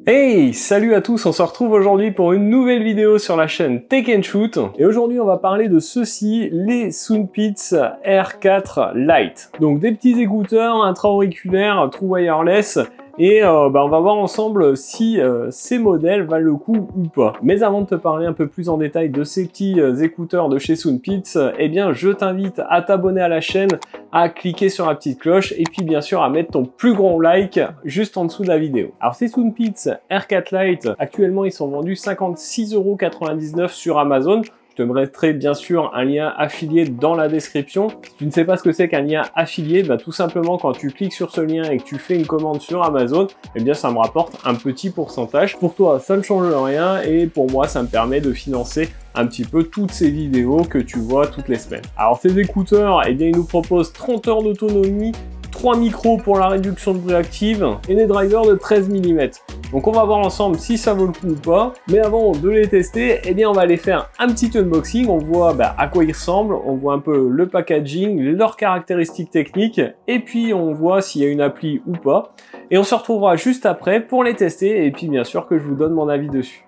Hey, salut à tous, on se retrouve aujourd'hui pour une nouvelle vidéo sur la chaîne Take and Shoot. Et aujourd'hui, on va parler de ceux-ci, les SoundPeats R4 Lite. Donc des petits écouteurs intra-auriculaires, true wireless. Et on va voir ensemble si ces modèles valent le coup ou pas. Mais avant de te parler un peu plus en détail de ces petits écouteurs de chez SoundPeats, eh bien je t'invite à t'abonner à la chaîne, à cliquer sur la petite cloche et puis bien sûr à mettre ton plus grand like juste en dessous de la vidéo. Alors ces SoundPeats R4 Lite, actuellement ils sont vendus 56,99 € sur Amazon. Je te mettrai bien sûr un lien affilié dans la description. Si tu ne sais pas ce que c'est qu'un lien affilié, tout simplement quand tu cliques sur ce lien et que tu fais une commande sur Amazon, eh bien ça me rapporte un petit pourcentage. Pour toi, ça ne change rien et pour moi, ça me permet de financer un petit peu toutes ces vidéos que tu vois toutes les semaines. Alors ces écouteurs, eh bien ils nous proposent 30 heures d'autonomie, 3 micros pour la réduction de bruit active et des drivers de 13 mm. Donc on va voir ensemble si ça vaut le coup ou pas. Mais avant de les tester, eh bien on va aller faire un petit unboxing. On voit à quoi ils ressemblent, on voit un peu le packaging, leurs caractéristiques techniques et puis on voit s'il y a une appli ou pas. Et on se retrouvera juste après pour les tester et puis bien sûr que je vous donne mon avis dessus.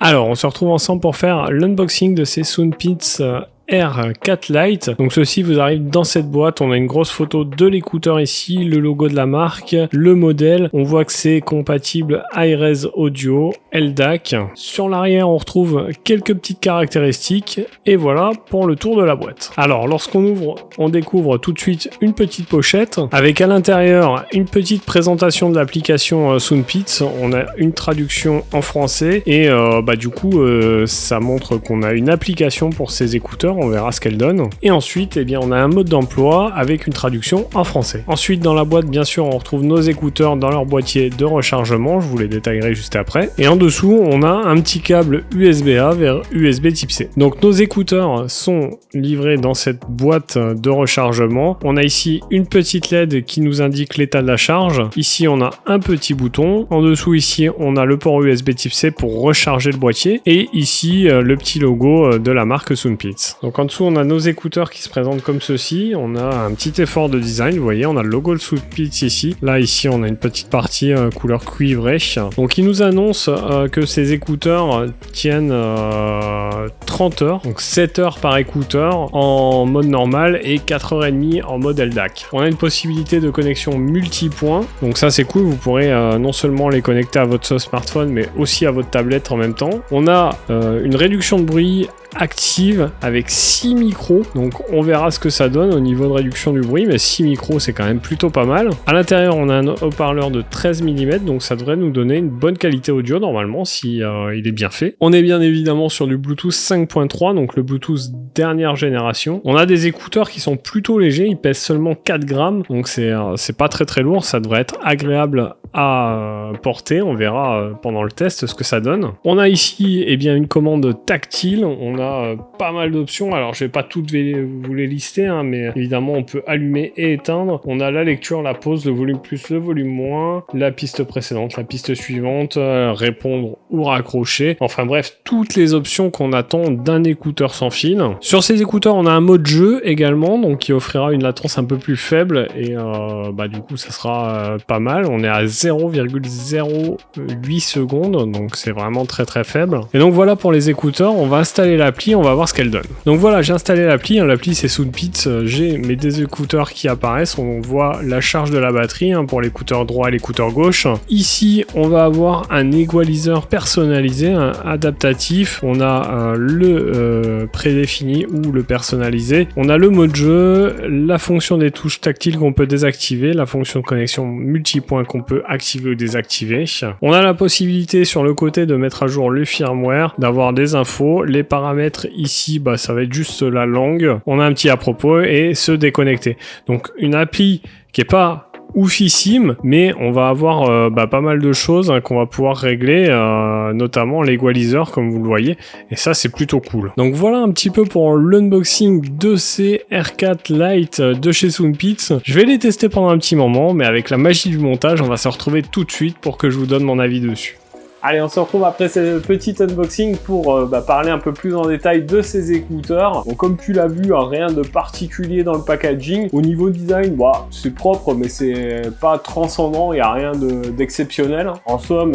Alors on se retrouve ensemble pour faire l'unboxing de ces SoundPeats R4 Lite. Donc ceci vous arrive dans cette boîte. On a une grosse photo de l'écouteur ici, le logo de la marque, le modèle. On voit que c'est compatible Hi-Res Audio, LDAC. Sur l'arrière, on retrouve quelques petites caractéristiques et voilà pour le tour de la boîte. Alors lorsqu'on ouvre, on découvre tout de suite une petite pochette avec à l'intérieur une petite présentation de l'application SoundPeats. On a une traduction en français et du coup ça montre qu'on a une application pour ces écouteurs. On verra ce qu'elle donne. Et ensuite, eh bien, on a un mode d'emploi avec une traduction en français. Ensuite, dans la boîte, bien sûr, on retrouve nos écouteurs dans leur boîtier de rechargement. Je vous les détaillerai juste après. Et en dessous, on a un petit câble USB-A vers USB type C. Donc, nos écouteurs sont livrés dans cette boîte de rechargement. On a ici une petite LED qui nous indique l'état de la charge. Ici, on a un petit bouton. En dessous, ici, on a le port USB type C pour recharger le boîtier. Et ici, le petit logo de la marque SoundPeats. Donc en dessous, on a nos écouteurs qui se présentent comme ceci. On a un petit effort de design, vous voyez, on a le logo de SoundPeats ici. Là, ici, on a une petite partie couleur cuivrée. Donc il nous annonce que ces écouteurs tiennent 30 heures, donc 7 heures par écouteur en mode normal et 4h30 en mode LDAC. On a une possibilité de connexion multipoint, donc ça c'est cool, vous pourrez non seulement les connecter à votre smartphone, mais aussi à votre tablette en même temps. On a une réduction de bruit active avec 6 micros, donc on verra ce que ça donne au niveau de réduction du bruit, mais 6 micros c'est quand même plutôt pas mal. À l'intérieur on a un haut-parleur de 13 mm, donc ça devrait nous donner une bonne qualité audio normalement si il est bien fait. On est bien évidemment sur du Bluetooth 5.3, donc le Bluetooth dernière génération. On a des écouteurs qui sont plutôt légers, ils pèsent seulement 4 grammes, donc c'est pas très lourd, ça devrait être agréable à porter. On verra pendant le test ce que ça donne. On a ici bien une commande tactile, on a pas mal d'options. Alors je vais pas toutes vous les lister, mais évidemment on peut allumer et éteindre. On a la lecture, la pause, le volume plus, le volume moins, la piste précédente, la piste suivante, répondre ou raccrocher. Enfin bref, toutes les options qu'on attend d'un écouteur sans fil. Sur ces écouteurs, on a un mode jeu également, donc qui offrira une latence un peu plus faible et du coup ça sera pas mal. On est à 0,08 secondes, donc c'est vraiment très faible. Et donc voilà pour les écouteurs, on va installer l'appli, on va voir ce qu'elle donne. Donc voilà, j'ai installé l'appli, l'appli c'est SoundPeats, j'ai mes deux écouteurs qui apparaissent, on voit la charge de la batterie pour l'écouteur droit et l'écouteur gauche. Ici, on va avoir un égaliseur personnalisé, adaptatif, on a le prédéfini ou le personnalisé, on a le mode jeu, la fonction des touches tactiles qu'on peut désactiver, la fonction de connexion multipoint qu'on peut activer ou désactiver. On a la possibilité sur le côté de mettre à jour le firmware, d'avoir des infos, les paramètres ici, ça va être juste la langue. On a un petit à propos et se déconnecter. Donc une appli qui est pas oufissime, mais on va avoir pas mal de choses qu'on va pouvoir régler, notamment l'égaliseur comme vous le voyez, et ça c'est plutôt cool. Donc voilà un petit peu pour l'unboxing de ces R4 Lite de chez SoundPeats. Je vais les tester pendant un petit moment, mais avec la magie du montage, on va se retrouver tout de suite pour que je vous donne mon avis dessus. Allez, on se retrouve après ce petit unboxing pour parler un peu plus en détail de ces écouteurs. Donc comme tu l'as vu, rien de particulier dans le packaging. Au niveau design, c'est propre, mais c'est pas transcendant, il n'y a rien d'exceptionnel. En somme,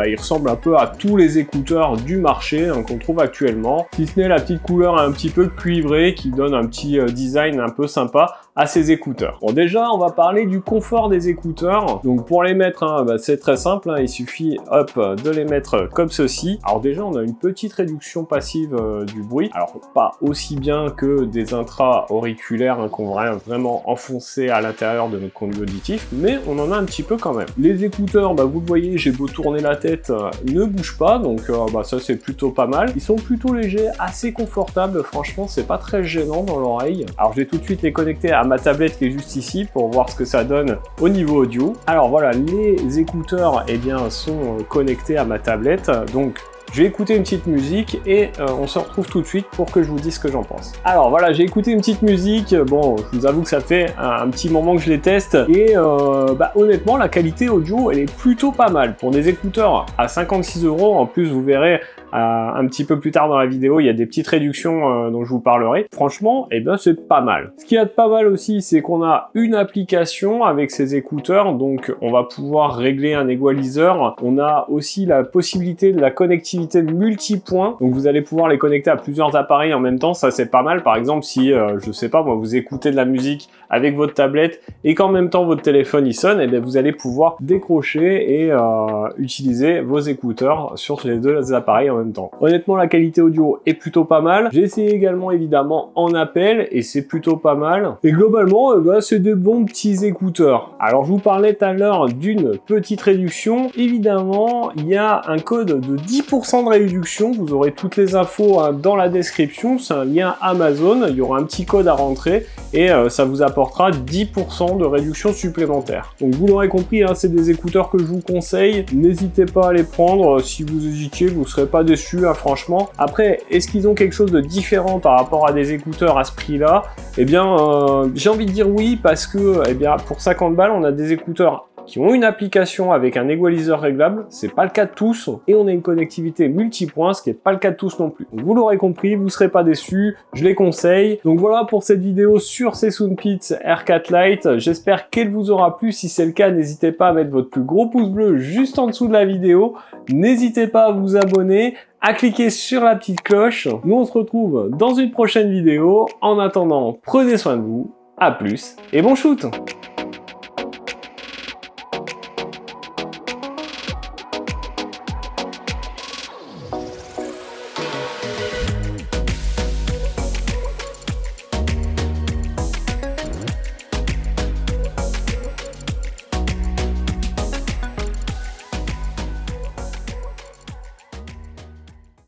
il ressemble un peu à tous les écouteurs du marché qu'on trouve actuellement, si ce n'est la petite couleur un petit peu cuivrée qui donne un petit design un peu sympa à ces écouteurs. Bon, déjà, on va parler du confort des écouteurs. Donc pour les mettre, c'est très simple, il suffit de les mettre comme ceci. Alors déjà, on a une petite réduction passive du bruit. Alors pas aussi bien que des intra-auriculaires qu'on va vraiment enfoncer à l'intérieur de notre conduit auditif, mais on en a un petit peu quand même. Les écouteurs, vous le voyez, j'ai beau tourner la tête, ne bougent pas, donc ça c'est plutôt pas mal. Ils sont plutôt légers, assez confortables, franchement c'est pas très gênant dans l'oreille. Alors je vais tout de suite les connecter à ma tablette qui est juste ici pour voir ce que ça donne au niveau audio. Alors voilà, les écouteurs sont connectés à ma tablette, donc je vais écouter une petite musique et on se retrouve tout de suite pour que je vous dise ce que j'en pense. Alors voilà, j'ai écouté une petite musique, bon, je vous avoue que ça fait un petit moment que je les teste et honnêtement, la qualité audio, elle est plutôt pas mal. Pour des écouteurs à 56 €, en plus vous verrez un petit peu plus tard dans la vidéo, il y a des petites réductions dont je vous parlerai. Franchement, c'est pas mal. Ce qu'il y a de pas mal aussi, c'est qu'on a une application avec ces écouteurs, donc on va pouvoir régler un equalizer. On a aussi la possibilité de la connectivité multipoint, donc vous allez pouvoir les connecter à plusieurs appareils en même temps. Ça c'est pas mal. Par exemple, si je sais pas moi, vous écoutez de la musique avec votre tablette et qu'en même temps votre téléphone il sonne, vous allez pouvoir décrocher et utiliser vos écouteurs sur les deux appareils en même temps. Honnêtement, la qualité audio est plutôt pas mal. J'ai essayé également évidemment en appel et c'est plutôt pas mal. Et globalement, c'est des bons petits écouteurs. Alors je vous parlais tout à l'heure d'une petite réduction. Évidemment, il y a un code de 10% de réduction. Vous aurez toutes les infos dans la description. C'est un lien Amazon. Il y aura un petit code à rentrer et ça vous apportera 10% de réduction supplémentaire. Donc vous l'aurez compris, c'est des écouteurs que je vous conseille. N'hésitez pas à les prendre. Si vous hésitiez, vous ne serez pas déçus, franchement. Après, est-ce qu'ils ont quelque chose de différent par rapport à des écouteurs à ce prix-là? J'ai envie de dire oui, parce que pour 50 balles, on a des écouteurs qui ont une application avec un equalizer réglable, c'est pas le cas de tous, et on a une connectivité multipoint, ce qui est pas le cas de tous non plus. Donc, vous l'aurez compris, vous serez pas déçus, je les conseille. Donc voilà pour cette vidéo sur ces Soundpeats R4 Lite, j'espère qu'elle vous aura plu. Si c'est le cas, n'hésitez pas à mettre votre plus gros pouce bleu juste en dessous de la vidéo, n'hésitez pas à vous abonner, à cliquer sur la petite cloche. Nous on se retrouve dans une prochaine vidéo. En attendant, prenez soin de vous, à plus et bon shoot!